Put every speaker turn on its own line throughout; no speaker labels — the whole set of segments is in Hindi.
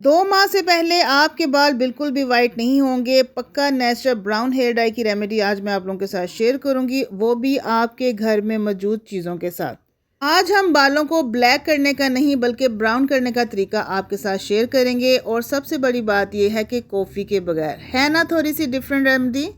2 माह से पहले आपके बाल बिल्कुल भी वाइट नहीं होंगे। पक्का नेचुरल ब्राउन हेयर डाई की रेमेडी आज मैं आप लोगों के साथ शेयर करूंगी, वो भी आपके घर में मौजूद चीज़ों के साथ। आज हम बालों को ब्लैक करने का नहीं बल्कि ब्राउन करने का तरीका आपके साथ शेयर करेंगे। और सबसे बड़ी बात यह है कि कॉफ़ी के बगैर, है ना थोड़ी सी डिफरेंट रेमेडी।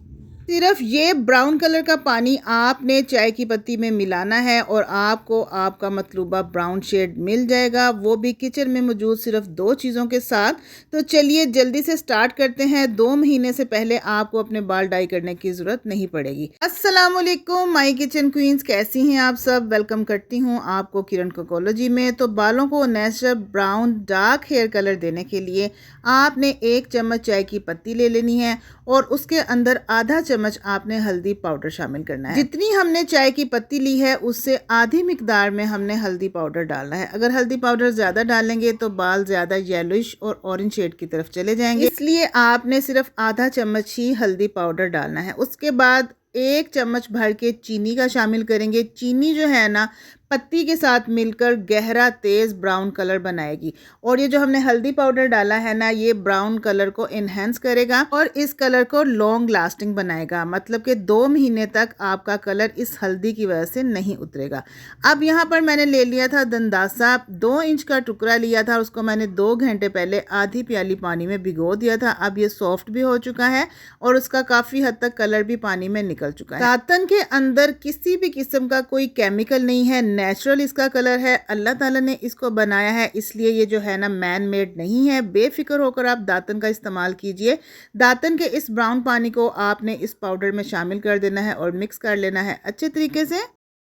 सिर्फ ये ब्राउन कलर का पानी आपने चाय की पत्ती में मिलाना है और आपको आपका मतलूबा ब्राउन शेड मिल जाएगा, वो भी किचन में मौजूद सिर्फ 2 चीज़ों के साथ। तो चलिए जल्दी से स्टार्ट करते हैं। 2 महीने से पहले आपको अपने बाल डाई करने की ज़रूरत नहीं पड़ेगी। अस्सलाम वालेकुम माय किचन क्वींस, कैसी हैं आप सब। वेलकम करती हूँ आपको किरण कोकोलॉजी में। तो बालों को natural brown dark hair colour देने के लिए आपने 1 चम्मच चाय की पत्ती ले लेनी है और उसके अंदर आधा चम्मच आपने हल्दी पाउडर शामिल करना है। जितनी हमने चाय की पत्ती ली है उससे आधी मिकदार में हमने हल्दी पाउडर डालना है। अगर हल्दी पाउडर ज़्यादा डालेंगे तो बाल ज़्यादा येलोइश और ऑरेंज शेड की तरफ चले जाएंगे, इसलिए आपने सिर्फ आधा चम्मच ही हल्दी पाउडर डालना है। उसके बाद 1 चम्मच भर के चीनी का शामिल करेंगे। चीनी जो है ना पत्ती के साथ मिलकर गहरा तेज़ ब्राउन कलर बनाएगी और ये जो हमने हल्दी पाउडर डाला है ना, ये ब्राउन कलर को इन्हेंस करेगा और इस कलर को लॉन्ग लास्टिंग बनाएगा। मतलब कि 2 महीने तक आपका कलर इस हल्दी की वजह से नहीं उतरेगा। अब यहाँ पर मैंने ले लिया था दंदासा, 2 इंच का टुकड़ा लिया था, उसको मैंने 2 घंटे पहले आधी प्याली पानी में भिगो दिया था। अब ये सॉफ्ट भी हो चुका है और उसका काफ़ी हद तक कलर भी पानी में निकल चुका है। दातन के अंदर किसी भी किस्म का कोई केमिकल नहीं है, नेचुरल इसका कलर है। अल्लाह ताला ने इसको बनाया है, इसलिए ये जो है ना मैन मेड नहीं है। बेफिक्र होकर आप दातन का इस्तेमाल कीजिए। दातन के इस ब्राउन पानी को आपने इस पाउडर में शामिल कर देना है और मिक्स कर लेना है अच्छे तरीके से।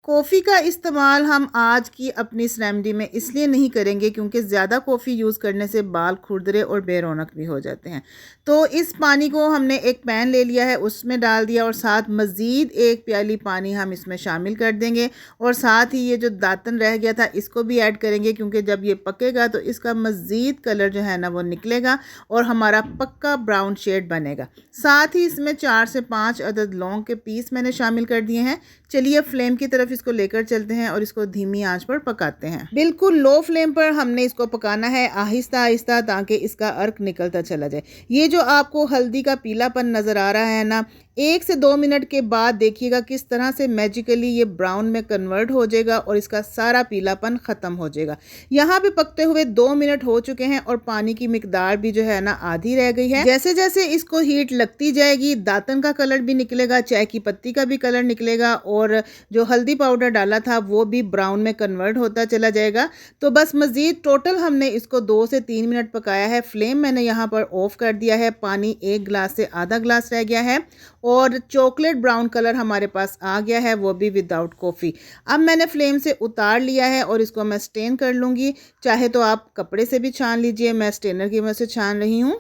कॉफ़ी का इस्तेमाल हम आज की अपनी इस रेमेडी में इसलिए नहीं करेंगे क्योंकि ज़्यादा कॉफ़ी यूज़ करने से बाल खुरदरे और बेरौनक भी हो जाते हैं। तो इस पानी को हमने एक पैन ले लिया है, उसमें डाल दिया और साथ मज़ीद 1 प्याली पानी हम इसमें शामिल कर देंगे और साथ ही ये जो दातन रह गया था इसको भी ऐड करेंगे क्योंकि जब ये पकेगा तो इसका मज़ीद कलर जो है ना वो निकलेगा और हमारा पक्का ब्राउन शेड बनेगा। साथ ही इसमें 4 से 5 अदद लौंग के पीस मैंने शामिल कर दिए हैं। चलिए फ्लेम की तरफ इसको लेकर चलते हैं और इसको धीमी आंच पर पकाते हैं। बिल्कुल लो फ्लेम पर हमने इसको पकाना है, आहिस्ता आहिस्ता, ताकि इसका अर्क निकलता चला जाए। ये जो आपको हल्दी का पीलापन नज़र आ रहा है ना, 1 से 2 मिनट के बाद देखिएगा किस तरह से मैजिकली ये ब्राउन में कन्वर्ट हो जाएगा और इसका सारा पीलापन ख़त्म हो जाएगा। यहाँ पे पकते हुए 2 मिनट हो चुके हैं और पानी की मिकदार भी जो है ना आधी रह गई है। जैसे जैसे इसको हीट लगती जाएगी दातन का कलर भी निकलेगा, चाय की पत्ती का भी कलर निकलेगा और जो हल्दी पाउडर डाला था वो भी ब्राउन में कन्वर्ट होता चला जाएगा। तो बस मज़ीद टोटल हमने इसको 2 से 3 मिनट पकाया है। फ्लेम मैंने यहाँ पर ऑफ कर दिया है। पानी 1 गिलास से आधा गिलास रह गया है और चॉकलेट ब्राउन कलर हमारे पास आ गया है, वो भी विदाउट कॉफ़ी। अब मैंने फ्लेम से उतार लिया है और इसको मैं स्टेन कर लूँगी। चाहे तो आप कपड़े से भी छान लीजिए, मैं स्टेनर की मदद से छान रही हूँ।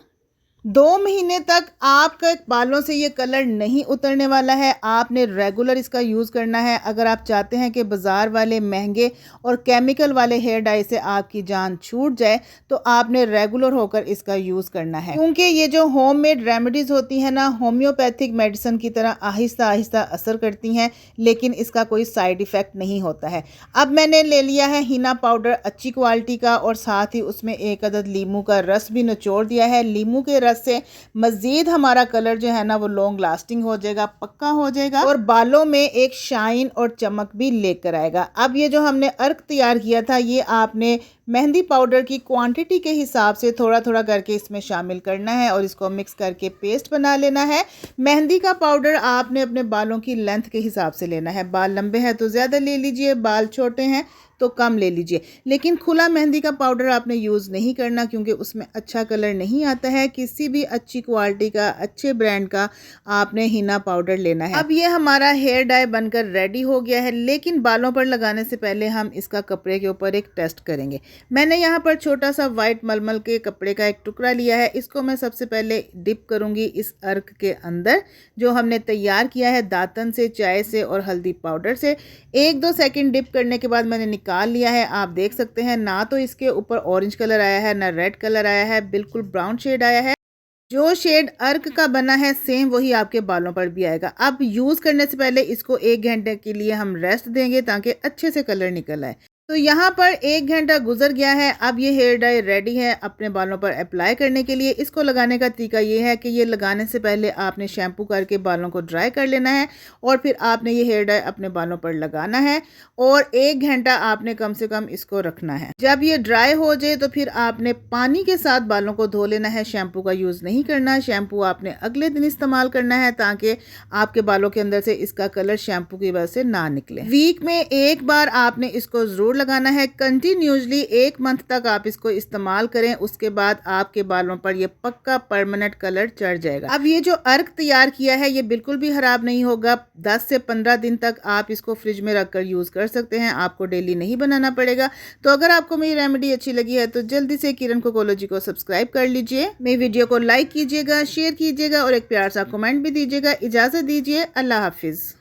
2 महीने तक आपके बालों से ये कलर नहीं उतरने वाला है। आपने रेगुलर इसका यूज़ करना है अगर आप चाहते हैं कि बाज़ार वाले महंगे और केमिकल वाले हेयर डाई से आपकी जान छूट जाए, तो आपने रेगुलर होकर इसका यूज़ करना है। क्योंकि ये जो होममेड रेमेडीज़ होती हैं ना, होम्योपैथिक मेडिसिन की तरह आहिस्ता आहिस्ता असर करती हैं, लेकिन इसका कोई साइड इफ़ेक्ट नहीं होता है। अब मैंने ले लिया है हिना पाउडर अच्छी क्वालिटी का और साथ ही उसमें 1 अदद लीमू का रस भी निचोड़ दिया है। लीमू के रस से मज़ीद हमारा कलर जो है ना वो लॉन्ग लास्टिंग हो जाएगा, पक्का हो जाएगा और बालों में एक शाइन और चमक भी लेकर आएगा। अब ये जो हमने अर्क तैयार किया था, ये आपने मेहंदी पाउडर की क्वांटिटी के हिसाब से थोड़ा थोड़ा करके इसमें शामिल करना है और इसको मिक्स करके पेस्ट बना लेना है। मेहंदी का पाउडर आपने अपने बालों की लेंथ के हिसाब से लेना है। बाल लंबे हैं तो ज़्यादा ले लीजिए, बाल छोटे हैं तो कम ले लीजिए। लेकिन खुला मेहंदी का पाउडर आपने यूज़ नहीं करना क्योंकि उसमें अच्छा कलर नहीं आता है। किसी भी अच्छी क्वालिटी का, अच्छे ब्रांड का आपने हिना पाउडर लेना है। अब ये हमारा हेयर डाई बनकर रेडी हो गया है, लेकिन बालों पर लगाने से पहले हम इसका कपड़े के ऊपर एक टेस्ट करेंगे। मैंने यहाँ पर छोटा सा वाइट मलमल के कपड़े का एक टुकड़ा लिया है। इसको मैं सबसे पहले डिप करूँगी इस अर्क के अंदर जो हमने तैयार किया है दातन से, चाय से और हल्दी पाउडर से। 1-2 सेकंड डिप करने के बाद मैंने निकाल लिया है। आप देख सकते हैं ना तो इसके ऊपर ऑरेंज कलर आया है ना रेड कलर आया है, बिल्कुल ब्राउन शेड आया है। जो शेड अर्क का बना है सेम वही आपके बालों पर भी आएगा। अब यूज़ करने से पहले इसको 1 घंटे के लिए हम रेस्ट देंगे ताकि अच्छे से कलर निकल आए। तो यहाँ पर 1 घंटा गुजर गया है। अब ये हेयर डाई रेडी है अपने बालों पर अप्लाई करने के लिए। इसको लगाने का तरीका ये है कि ये लगाने से पहले आपने शैम्पू करके बालों को ड्राई कर लेना है और फिर आपने ये हेयर डाई अपने बालों पर लगाना है और 1 घंटा आपने कम से कम इसको रखना है। जब ये ड्राई हो जाए तो फिर आपने पानी के साथ बालों को धो लेना है, शैम्पू का यूज़ नहीं करना है। शैम्पू आपने अगले दिन इस्तेमाल करना है ताकि आपके बालों के अंदर से इसका कलर शैम्पू की वजह से ना निकले। वीक में एक बार आपने इसको ज़रूर लगाना है। कंटिन्यूसली 1 मंथ तक आप इसको इस्तेमाल करें, उसके बाद आपके बालों पर ये पक्का परमानेंट कलर चढ़ जाएगा। अब ये जो अर्क तैयार किया है ये बिल्कुल भी खराब नहीं होगा। 10 से 15 दिन तक आप इसको फ्रिज में रखकर यूज़ कर सकते हैं, आपको डेली नहीं बनाना पड़ेगा। तो अगर आपको मेरी रेमेडी अच्छी लगी है तो जल्दी से किरण कोकोलॉजी को सब्सक्राइब कर लीजिए, मेरी वीडियो को लाइक कीजिएगा, शेयर कीजिएगा और एक प्यार सा कमेंट भी दीजिएगा। इजाज़त दीजिए, अल्लाह हाफिज़।